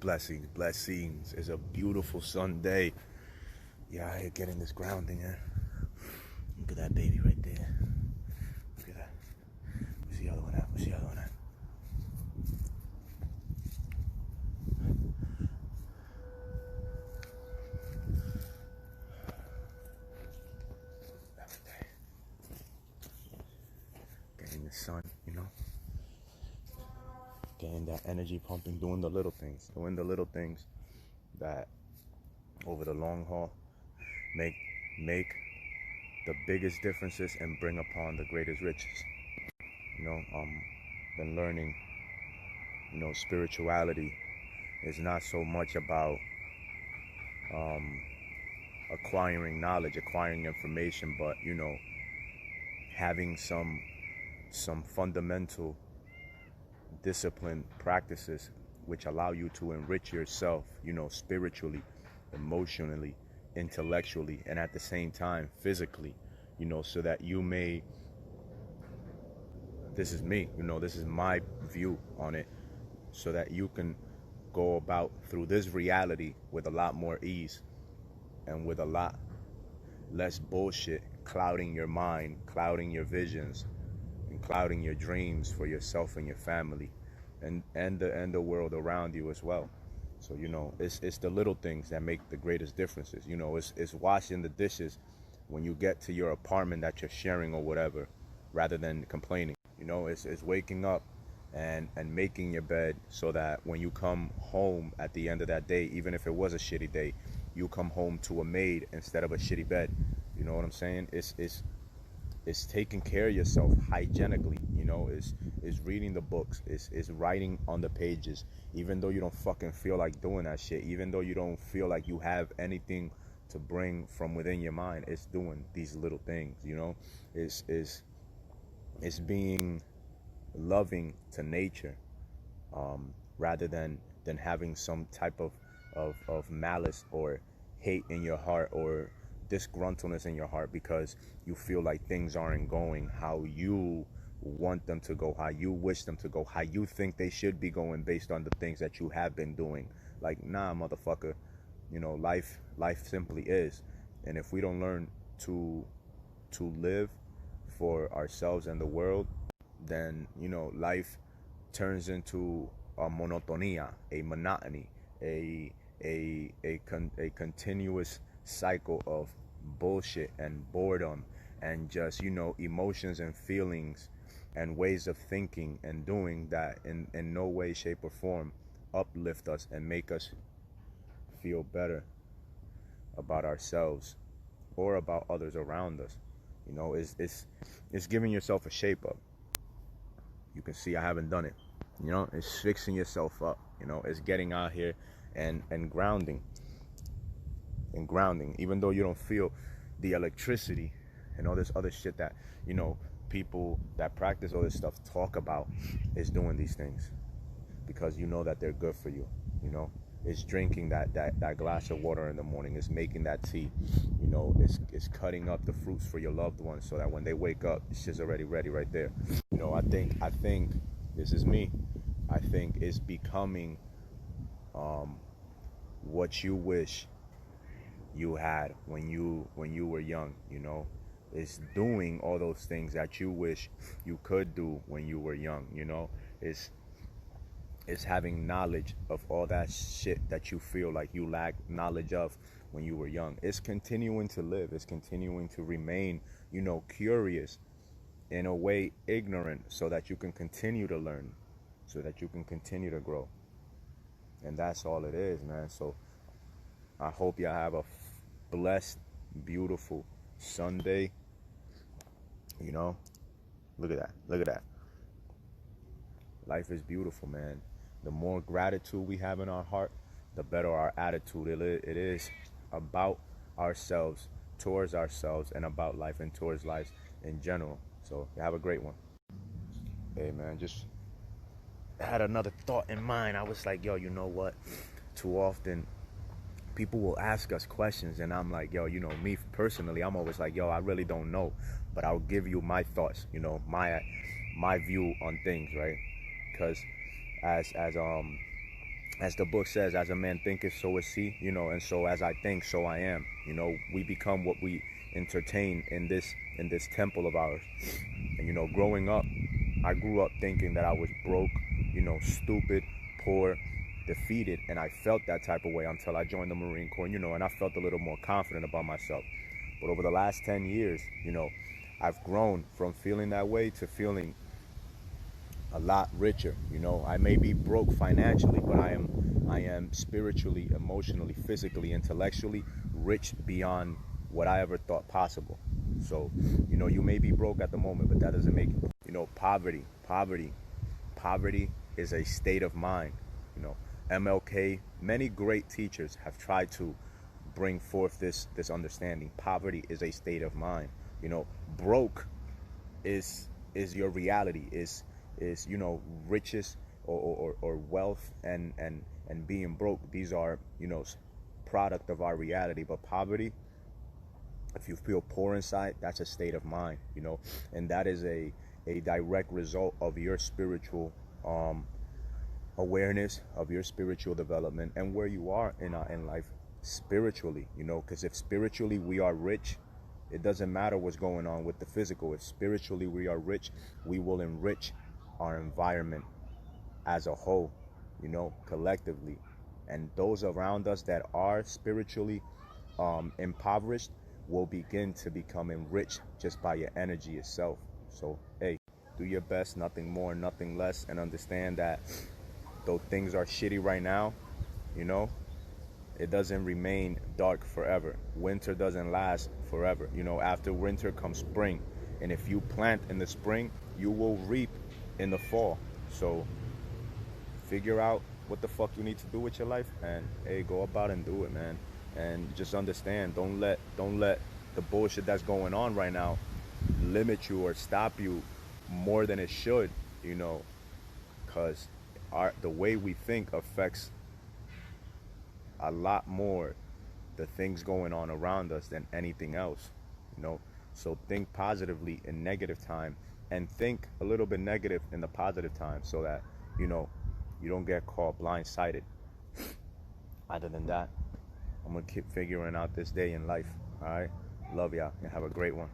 Blessings. It's a beautiful Sunday. Yeah, here getting this grounding, yeah. Look at that baby right there. Look at that. Where's the other one at? Where's the other one at? Getting the sun, you know? Getting that energy pumping, doing the little things. Doing the little things that over the long haul make the biggest differences and bring upon the greatest riches. Been learning, spirituality is not so much about acquiring knowledge, acquiring information, but having some fundamental discipline practices which allow you to enrich yourself, spiritually, emotionally, intellectually, and at the same time physically, so that you may, this is me, this is my view on it, so that you can go about through this reality with a lot more ease and with a lot less bullshit clouding your mind, clouding your visions, and clouding your dreams for yourself and your family, and the world around you as well. So it's the little things that make the greatest differences. It's washing the dishes when you get to your apartment that you're sharing or whatever, rather than complaining. It's waking up and making your bed so that when you come home at the end of that day, even if it was a shitty day, you come home to a maid instead of a shitty bed. You know what I'm saying? It's taking care of yourself hygienically. Is reading the books, is writing on the pages, even though you don't fucking feel like doing that shit, even though you don't feel like you have anything to bring from within your mind. It's doing these little things. It's being loving to nature, rather than having some type of malice or hate in your heart, or disgruntledness in your heart because you feel like things aren't going how you want them to go, how you wish them to go, how you think they should be going based on the things that you have been doing. Like, nah, motherfucker, life simply is. And if we don't learn to live for ourselves and the world, then life turns into a monotonia, a monotony, a continuous cycle of bullshit and boredom, and just emotions and feelings and ways of thinking and doing that in no way, shape, or form uplift us and make us feel better about ourselves or about others around us. It's giving yourself a shape up. You can see I haven't done it. It's fixing yourself up. It's getting out here and grounding. Even though you don't feel the electricity and all this other shit that people that practice all this stuff talk about, is doing these things because that they're good for you. It's drinking that glass of water in the morning. It's making that tea. It's cutting up the fruits for your loved ones so that when they wake up, it's just already ready right there. I think this is me. I think it's becoming what you wish you had when you were young. It's doing all those things that you wish you could do when you were young. It's having knowledge of all that shit that you feel like you lack knowledge of when you were young. It's continuing to live. It's continuing to remain, curious, in a way ignorant, so that you can continue to learn, so that you can continue to grow. And that's all it is, man. So I hope y'all have a blessed, beautiful Sunday. Look at that. Look at that. Life is beautiful, man. The more gratitude we have in our heart, the better our attitude it is about ourselves, towards ourselves, and about life and towards life in general. So have a great one. Hey, man, just had another thought in mind. I was like, yo, you know what? Too often people will ask us questions, and I'm like, yo, me personally, I'm always like, yo, I really don't know, but I'll give you my thoughts, my view on things, right? Because as as the book says, as a man thinketh, so is he, and so as I think, so I am. We become what we entertain in this temple of ours. And growing up, I grew up thinking that I was broke, stupid, poor, defeated, and I felt that type of way until I joined the Marine Corps, and I felt a little more confident about myself. But over the last 10 years, I've grown from feeling that way to feeling a lot richer. I may be broke financially, but I am spiritually, emotionally, physically, intellectually rich beyond what I ever thought possible. So, you may be broke at the moment, but that doesn't make you, poverty is a state of mind. MLK, many great teachers have tried to bring forth this understanding. Poverty is a state of mind. Broke is your reality, is riches or wealth and being broke. These are product of our reality. But poverty, if you feel poor inside, that's a state of mind, and that is a direct result of your spiritual awareness, of your spiritual development, and where you are in life spiritually. Because if spiritually we are rich, it doesn't matter what's going on with the physical. If spiritually we are rich, we will enrich our environment as a whole, collectively. And those around us that are spiritually impoverished will begin to become enriched just by your energy itself. So, hey, do your best, nothing more, nothing less, and understand that though things are shitty right now, it doesn't remain dark forever. Winter doesn't last forever. After winter comes spring. And if you plant in the spring, you will reap in the fall. So figure out what the fuck you need to do with your life, and hey, go about and do it, man. And just understand, don't let the bullshit that's going on right now limit you or stop you more than it should, because the way we think affects a lot more the things going on around us than anything else. So think positively in negative time, and think a little bit negative in the positive time, so that you don't get caught blindsided. Other than that, I'm gonna keep figuring out this day in life. All right, love y'all and have a great one.